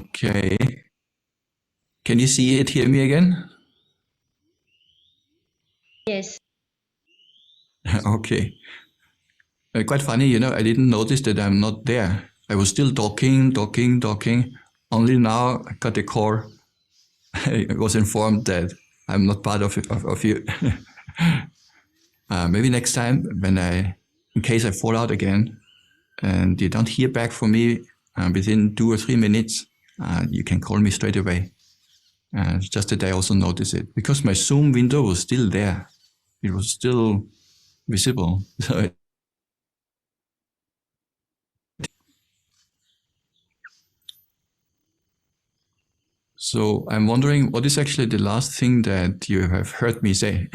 Okay. Can you see it, hear me again? Yes. Okay. Quite funny, I didn't notice that I'm not there. I was still talking. Only now I got a call. I was informed that I'm not part of you. Maybe next time in case I fall out again and you don't hear back from me within 2 or 3 minutes, you can call me straight away. Just that I also noticed it because my Zoom window was still there. It was still visible. So I'm wondering, what is actually the last thing that you have heard me say?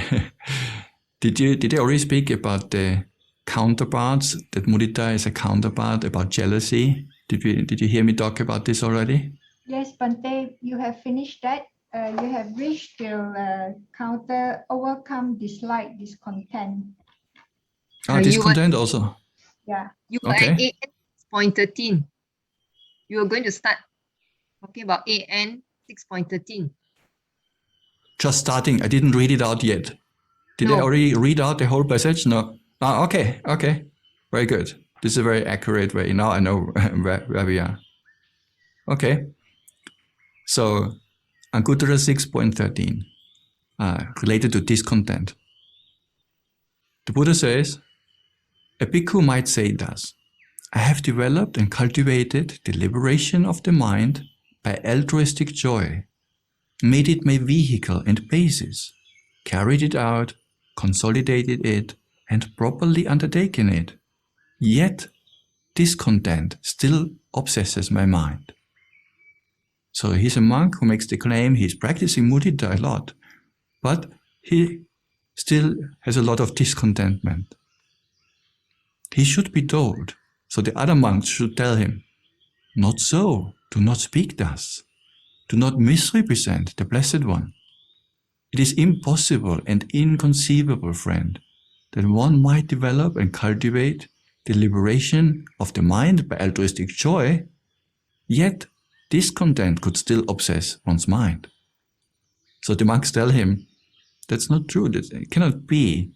Did I already speak about the counterparts, that Mudita is a counterpart, about jealousy? Did you hear me talk about this already? Yes, Bhante, you have finished that. You have reached your overcome, dislike, discontent. Discontent also. Yeah. You were Okay. at AN 6.13. You were going to start talking about AN 6.13. Just starting. I didn't read it out yet. Did I already read out the whole passage? No. Okay. Very good. This is a very accurate way. Now I know where we are. Okay. So, Anguttara 6.13, related to discontent. The Buddha says, a bhikkhu might say thus, I have developed and cultivated the liberation of the mind by altruistic joy, made it my vehicle and basis, carried it out, consolidated it, and properly undertaken it. Yet, discontent still obsesses my mind. So he's a monk who makes the claim he's practicing mudita a lot, but he still has a lot of discontentment. He should be told, so the other monks should tell him, not so, do not speak thus, do not misrepresent the Blessed One. It is impossible and inconceivable, friend, that one might develop and cultivate the liberation of the mind by altruistic joy, yet discontent could still obsess one's mind. So the monks tell him, that's not true, that cannot be.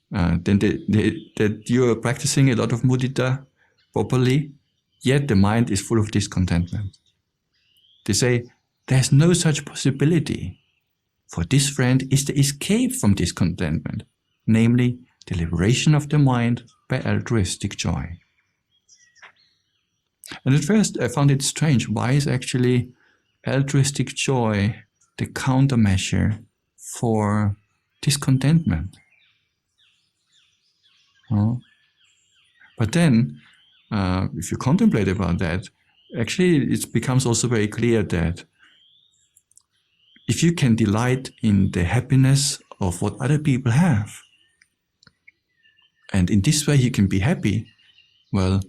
Then that you are practicing a lot of mudita properly, yet the mind is full of discontentment. They say, there's no such possibility, for this friend is the escape from discontentment, namely the liberation of the mind by altruistic joy. And at first I found it strange, why is actually altruistic joy the countermeasure for discontentment? But then, if you contemplate about that, actually it becomes also very clear that if you can delight in the happiness of what other people have, and in this way you can be happy, well,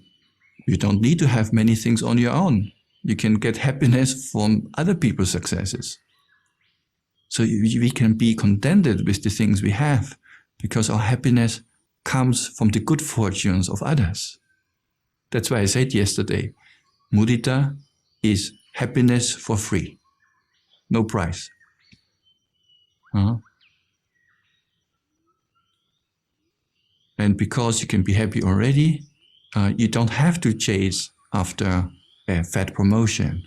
you don't need to have many things on your own. You can get happiness from other people's successes. So we can be contented with the things we have, because our happiness comes from the good fortunes of others. That's why I said yesterday, mudita is happiness for free, no price. And because you can be happy already, you don't have to chase after a fat promotion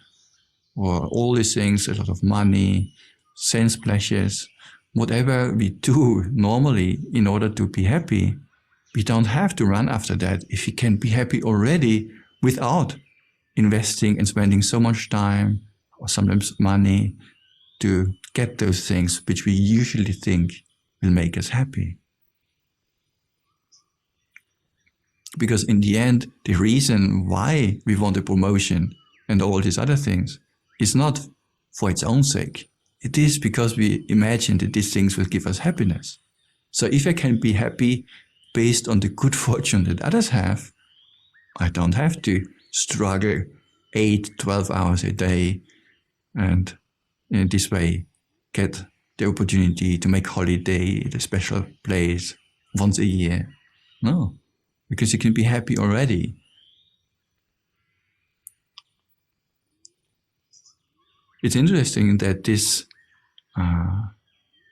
or all these things, a lot of money, sense pleasures, whatever we do normally in order to be happy. We don't have to run after that if we can be happy already without investing and spending so much time or sometimes money to get those things which we usually think will make us happy. Because in the end, the reason why we want a promotion and all these other things is not for its own sake. It is because we imagine that these things will give us happiness. So if I can be happy based on the good fortune that others have, I don't have to struggle 8-12 hours a day and in this way get the opportunity to make holiday at a special place once a year. No, because you can be happy already. it's interesting that this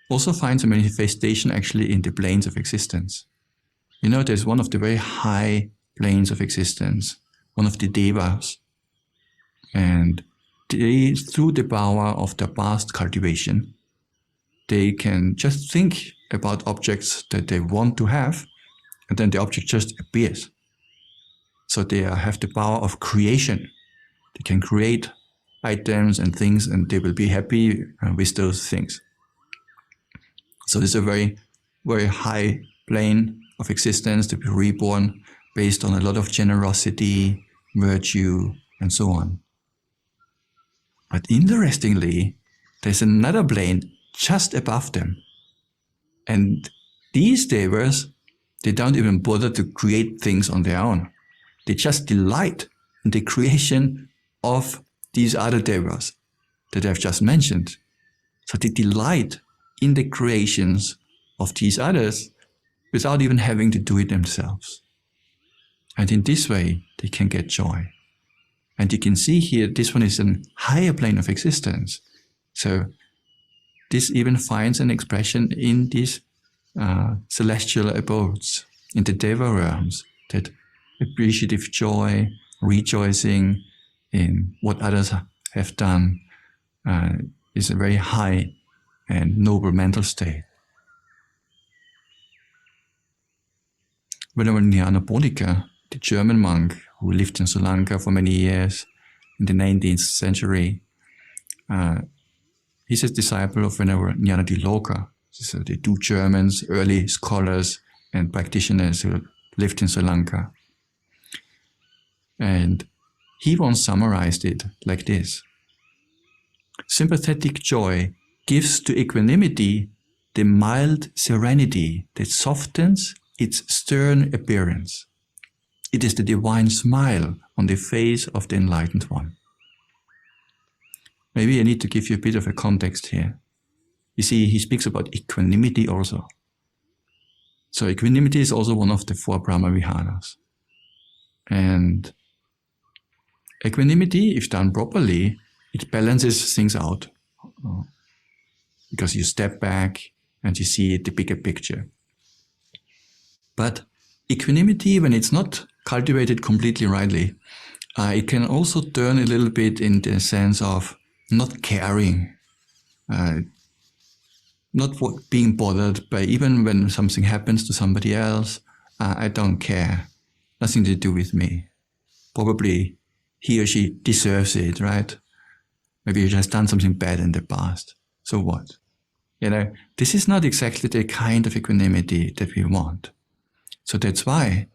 also finds a manifestation actually in the planes of existence. You know, there's one of the very high planes of existence, one of the devas, and they, through the power of their past cultivation, they can just think about objects that they want to have, and then the object just appears. So they have the power of creation. They can create items and things, and they will be happy with those things. So it's a very, very high plane of existence to be reborn based on a lot of generosity, virtue, and so on. But interestingly, there's another plane just above them. And these devas, they don't even bother to create things on their own. They just delight in the creation of these other devas that I've just mentioned. So they delight in the creations of these others without even having to do it themselves. And in this way, they can get joy. And you can see here, this one is a higher plane of existence. So this even finds an expression in these celestial abodes, in the Deva realms, that appreciative joy, rejoicing in what others have done is a very high and noble mental state. Venerable Āyasmā-ariyadhammika, the German monk who lived in Sri Lanka for many years in the 19th century, he's a disciple of Venerable Āyasmā-ariyadhammika. So the two Germans, early scholars and practitioners who lived in Sri Lanka. And he once summarized it like this: sympathetic joy gives to equanimity the mild serenity that softens its stern appearance. It is the divine smile on the face of the enlightened one. Maybe I need to give you a bit of a context here. You see, he speaks about equanimity also. So equanimity is also one of the 4 Brahma Viharas. And equanimity, if done properly, it balances things out. Because you step back and you see the bigger picture. But equanimity, when it's not cultivated completely rightly, it can also turn a little bit in the sense of not caring, not being bothered by, even when something happens to somebody else, I don't care, nothing to do with me. Probably he or she deserves it, right? Maybe he has done something bad in the past. So what? You know, this is not exactly the kind of equanimity that we want. So that's why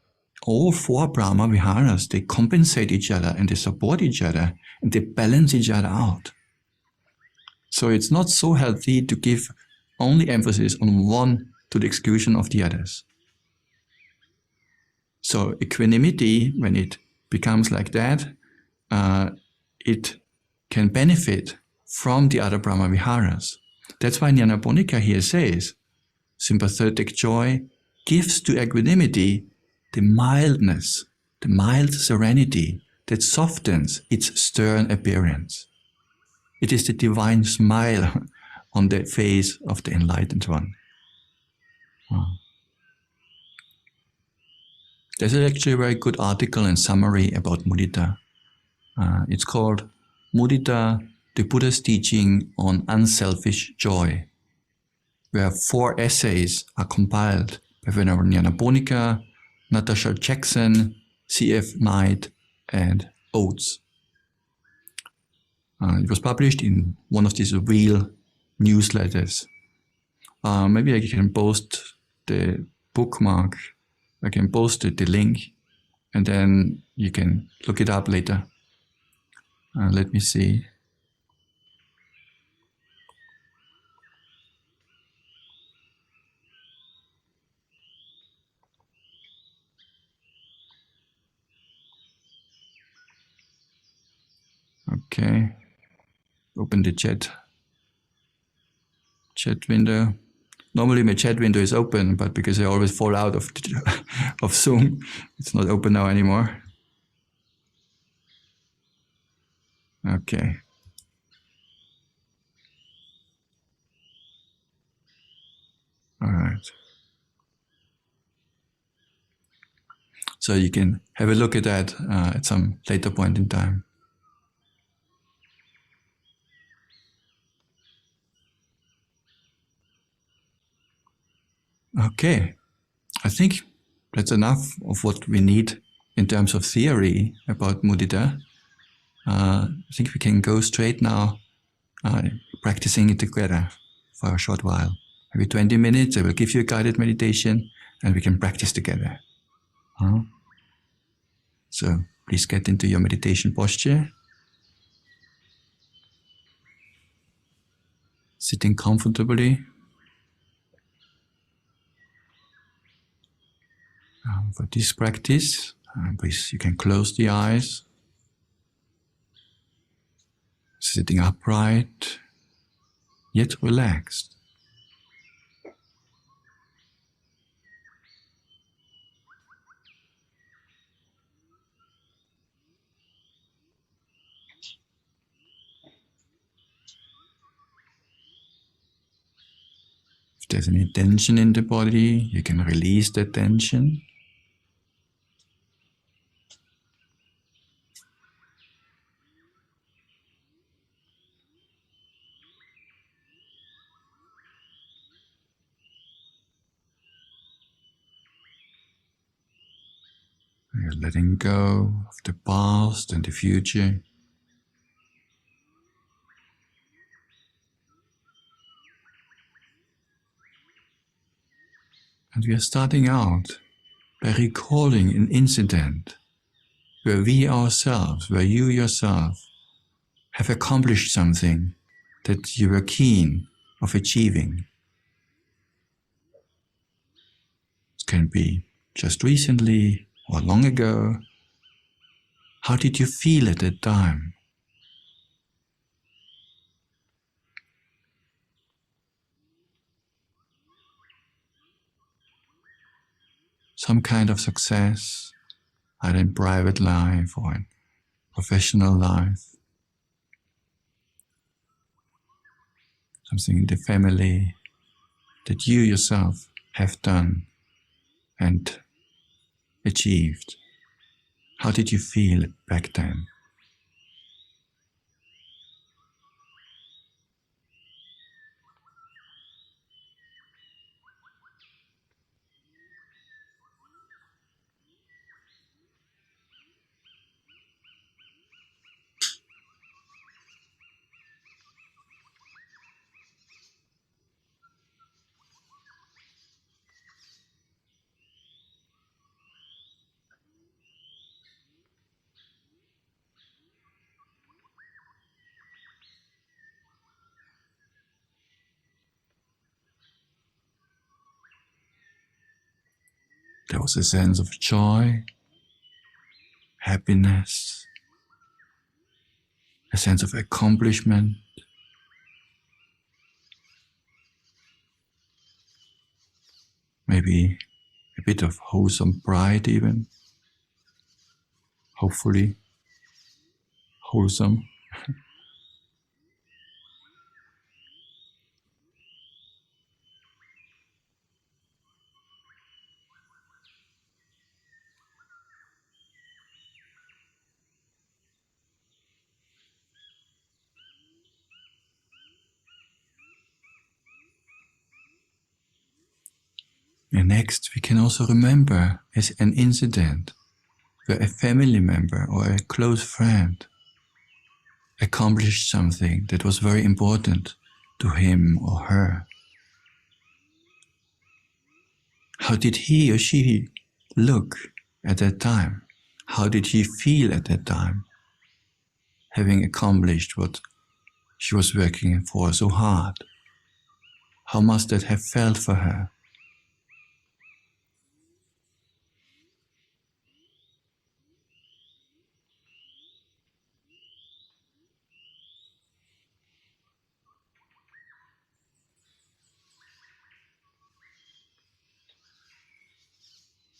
all 4 Brahma Viharas, they compensate each other and they support each other and they balance each other out. So it's not so healthy to give only emphasis on one to the exclusion of the others. So equanimity, when it becomes like that, it can benefit from the other Brahma Viharas. That's why Āyasmā-ariyadhammika here says, sympathetic joy gives to equanimity the mildness, the mild serenity that softens its stern appearance. It is the divine smile on the face of the enlightened one. Wow. There's actually a very good article and summary about Mudita. It's called Mudita, the Buddha's teaching on unselfish joy, where 4 essays are compiled by Venerable Āyasmā-ariyadhammika, Natasha Jackson, C.F. Knight, and Oates. It was published in one of these real newsletters. Maybe I can post the bookmark, I can post the link, and then you can look it up later. Let me see. Okay, open the chat window. Normally my chat window is open, but because I always fall out of Zoom, it's not open now anymore. Okay. good. So you can have a look at that at some later point in time. Okay, I think that's enough of what we need in terms of theory about mudita. I think we can go straight now practicing it together for a short while. Maybe 20 minutes, I will give you a guided meditation and we can practice together. So please get into your meditation posture. Sitting comfortably. For this practice, please, you can close the eyes. Sitting upright, yet relaxed. If there's any tension in the body, you can release that tension. You're letting go of the past and the future. And we are starting out by recalling an incident where we ourselves, where you yourself have accomplished something that you were keen of achieving. It can be just recently or long ago. How did you feel at that time? Some kind of success, either in private life or in professional life. Something in the family that you yourself have done and achieved. How did you feel back then? There was a sense of joy, happiness, a sense of accomplishment, maybe a bit of wholesome pride even, hopefully wholesome. And next, we can also remember as an incident where a family member or a close friend accomplished something that was very important to him or her. How did he or she look at that time? How did she feel at that time, having accomplished what she was working for so hard? How must that have felt for her?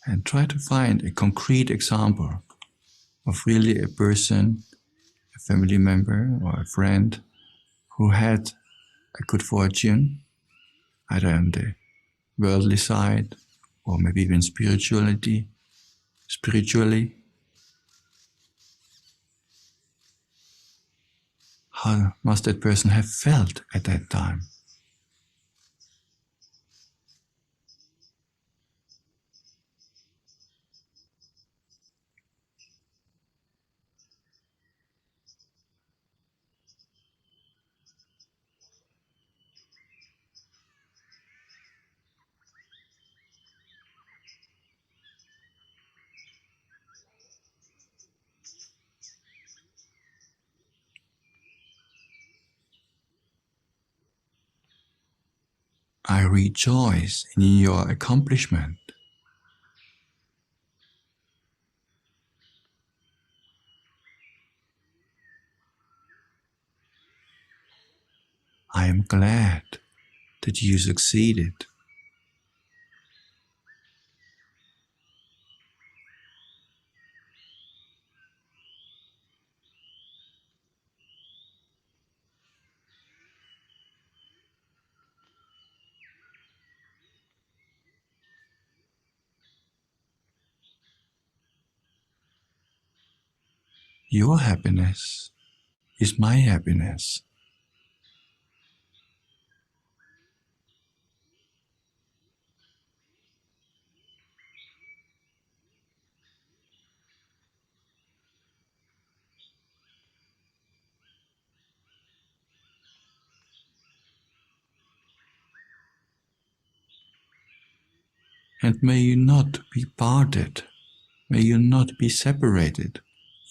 And try to find a concrete example of really a person, a family member or a friend who had a good fortune, either in the worldly side, or maybe even spiritually. How must that person have felt at that time? I rejoice in your accomplishment. I am glad that you succeeded. Your happiness is my happiness. And may you not be parted, may you not be separated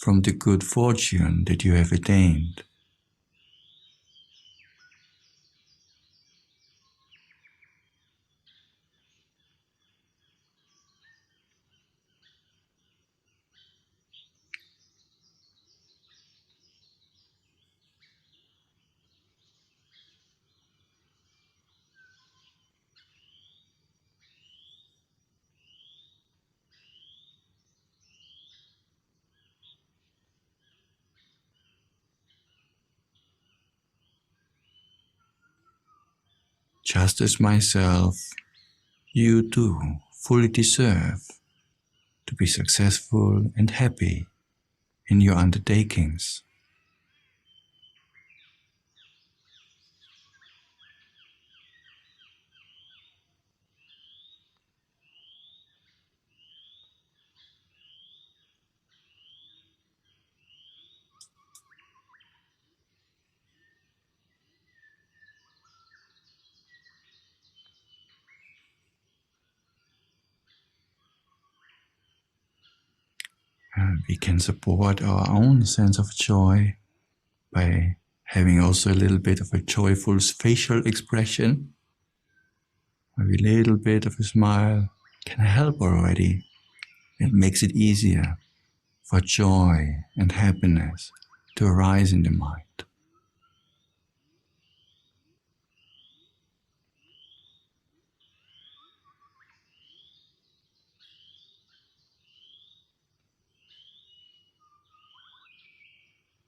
from the good fortune that you have attained. Just as myself, you too fully deserve to be successful and happy in your undertakings. We can support our own sense of joy by having also a little bit of a joyful facial expression. Maybe a little bit of a smile can help already. It makes it easier for joy and happiness to arise in the mind.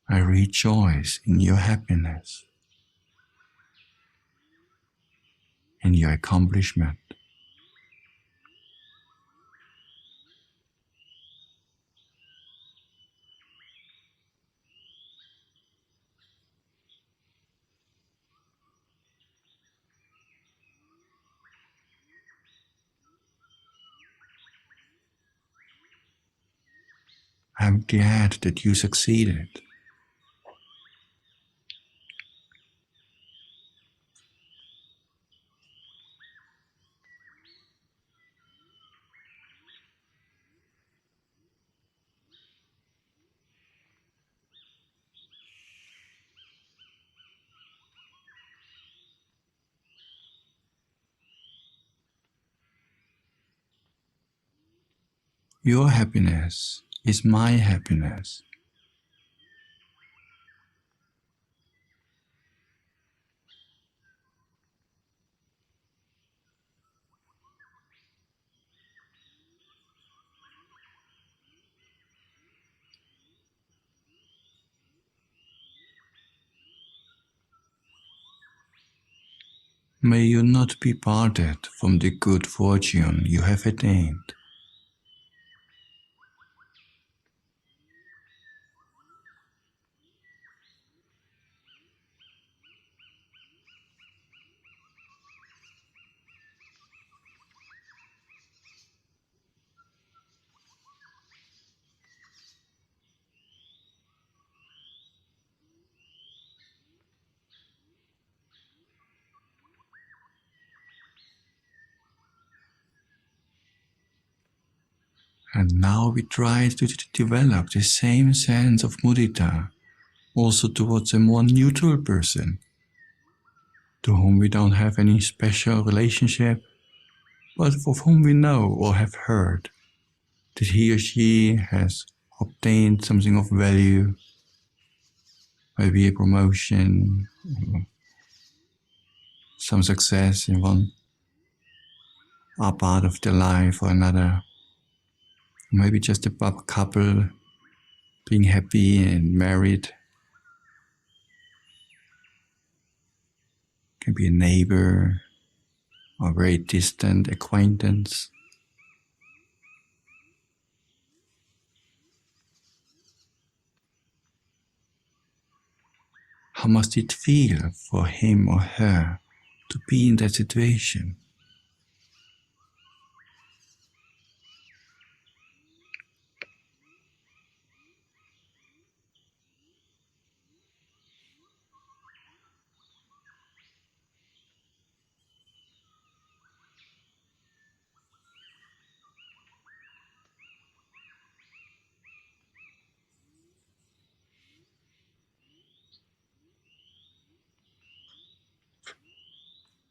I rejoice in your happiness, in your accomplishment. I'm glad that you succeeded. Your happiness is my happiness. May you not be parted from the good fortune you have attained. And now we try to develop the same sense of mudita also towards a more neutral person, to whom we don't have any special relationship, but of whom we know or have heard that he or she has obtained something of value, maybe a promotion, some success in one part of their life or another. Maybe just a couple being happy and married. Can be a neighbor or a very distant acquaintance. How must it feel for him or her to be in that situation?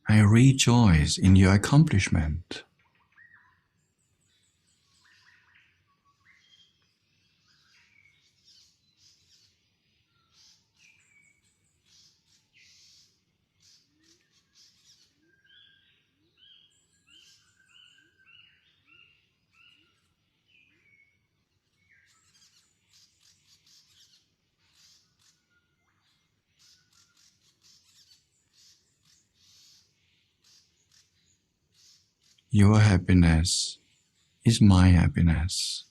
I rejoice in your accomplishment. Your happiness is my happiness.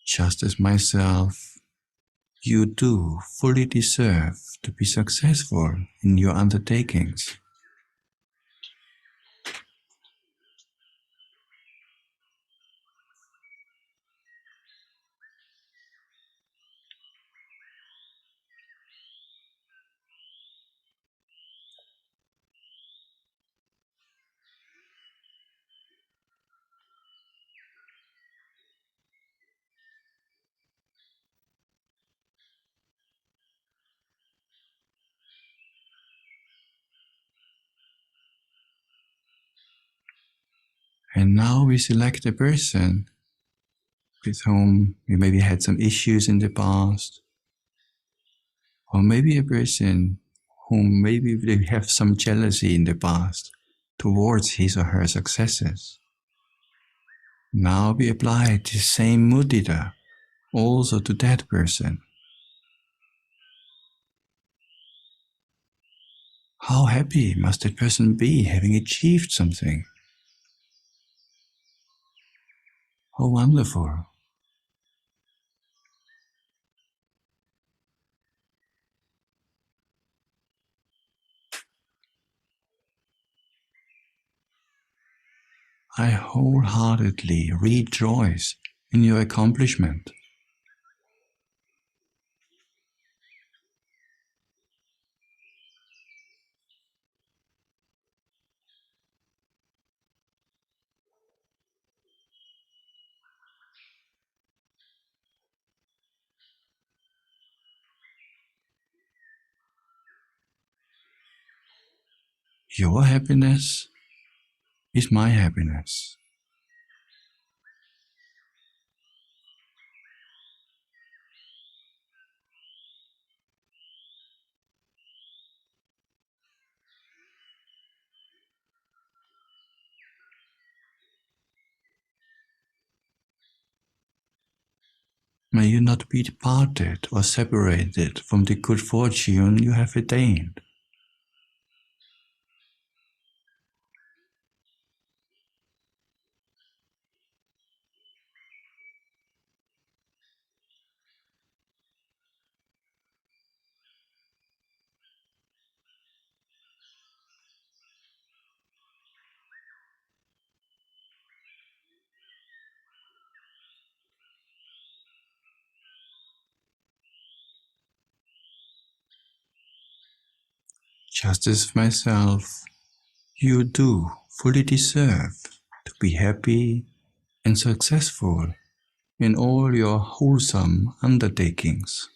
Just as myself, you do fully deserve to be successful in your undertakings. And now we select a person with whom we maybe had some issues in the past, or maybe a person whom maybe we have some jealousy in the past towards his or her successes. Now we apply the same mudita also to that person. How happy must that person be having achieved something? How wonderful. I wholeheartedly rejoice in your accomplishment. Your happiness is my happiness. May you not be departed or separated from the good fortune you have attained. Just as myself, you do fully deserve to be happy and successful in all your wholesome undertakings.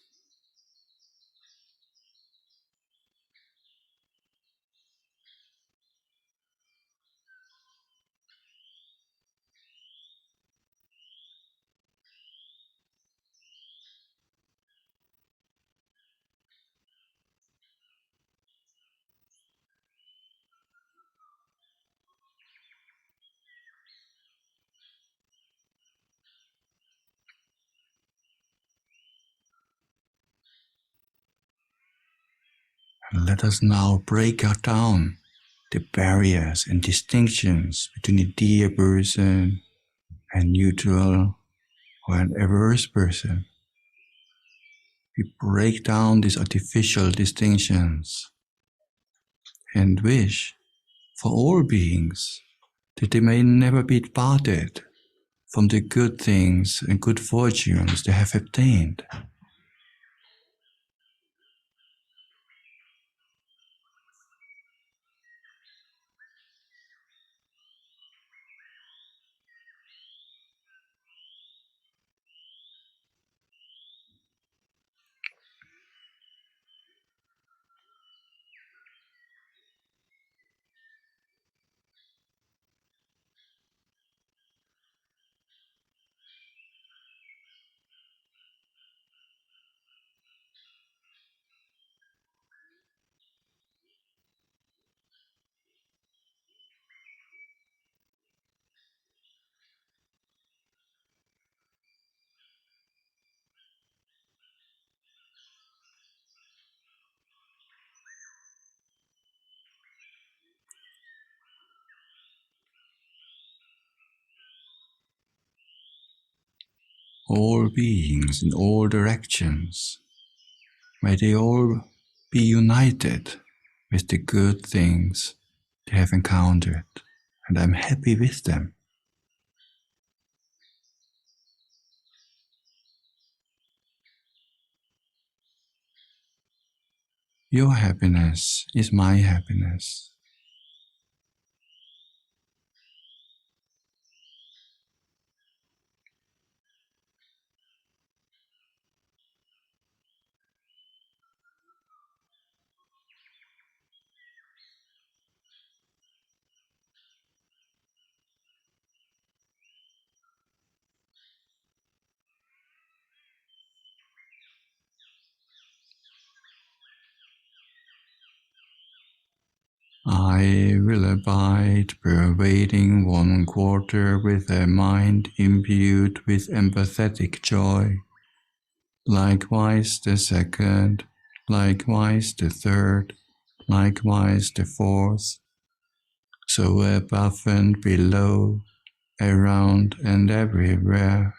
Let us now break down the barriers and distinctions between a dear person and neutral or an averse person. We break down these artificial distinctions and wish for all beings that they may never be parted from the good things and good fortunes they have obtained. All beings in all directions, may they all be united with the good things they have encountered, and I'm happy with them. Your happiness is my happiness. I will abide, pervading 1/4 with a mind imbued with empathetic joy. Likewise the second, likewise the third, likewise the fourth. So above and below, around and everywhere,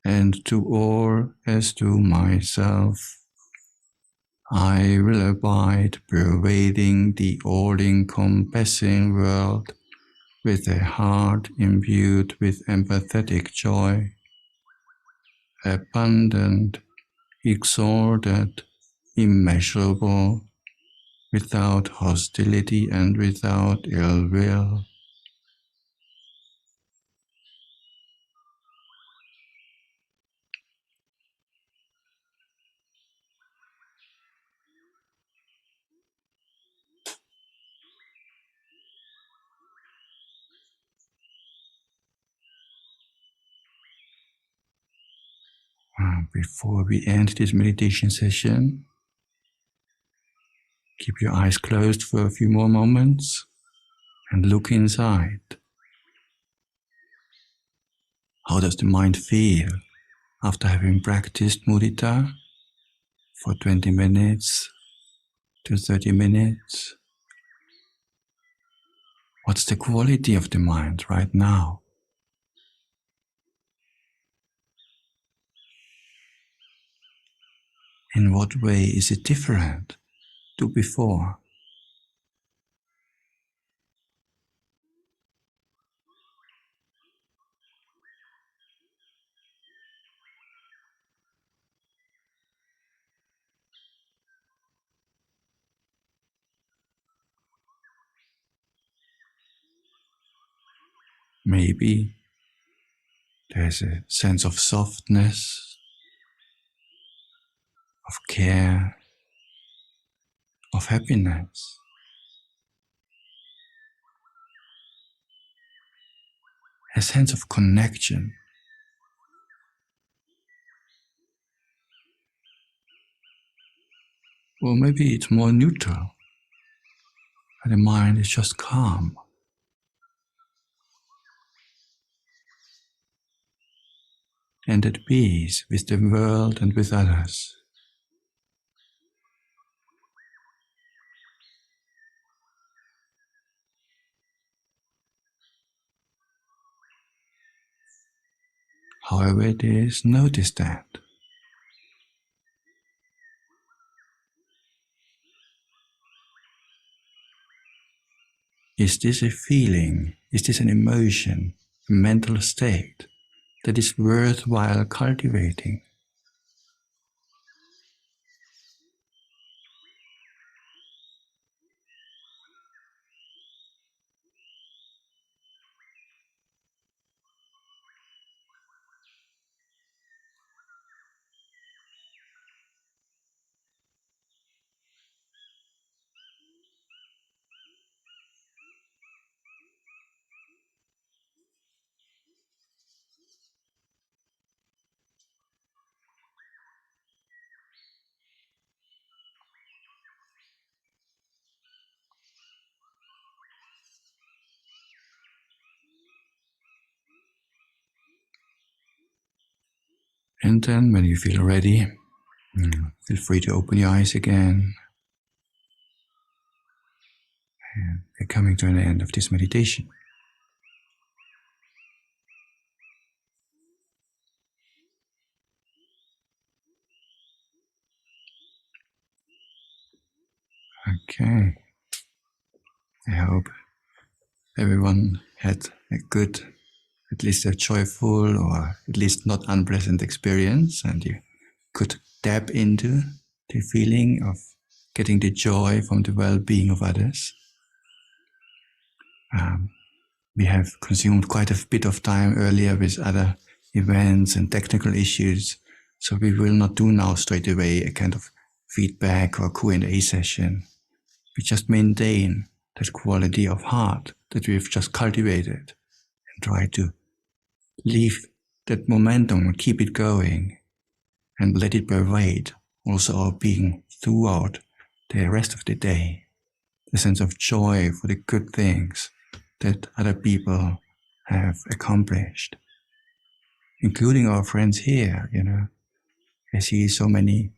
and to all as to myself. I will abide, pervading the all-encompassing world with a heart imbued with empathetic joy, abundant, exalted, immeasurable, without hostility and without ill will. Before we end this meditation session, keep your eyes closed for a few more moments and look inside. How does the mind feel after having practiced mudita for 20 minutes to 30 minutes? What's the quality of the mind right now? In what way is it different to before? Maybe there's a sense of softness, of care, of happiness. A sense of connection. Or maybe it's more neutral. The mind is just calm. And at peace with the world and with others. However it is, notice that. Is this a feeling? Is this an emotion, a mental state that is worthwhile cultivating? And then when you feel ready, feel free to open your eyes again. And we're coming to an end of this meditation. Okay. I hope everyone had a good, at least a joyful or at least not unpleasant experience, and you could tap into the feeling of getting the joy from the well-being of others. We have consumed quite a bit of time earlier with other events and technical issues, so we will not do now straight away a kind of feedback or Q&A session. We just maintain that quality of heart that we've just cultivated and try to leave that momentum and keep it going and let it pervade also our being throughout the rest of the day. The sense of joy for the good things that other people have accomplished, including our friends here. I see so many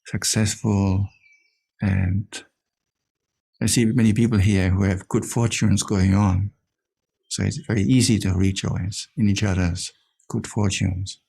successful, and I see many people here who have good fortunes going on. So it's very easy to rejoice in each other's good fortunes.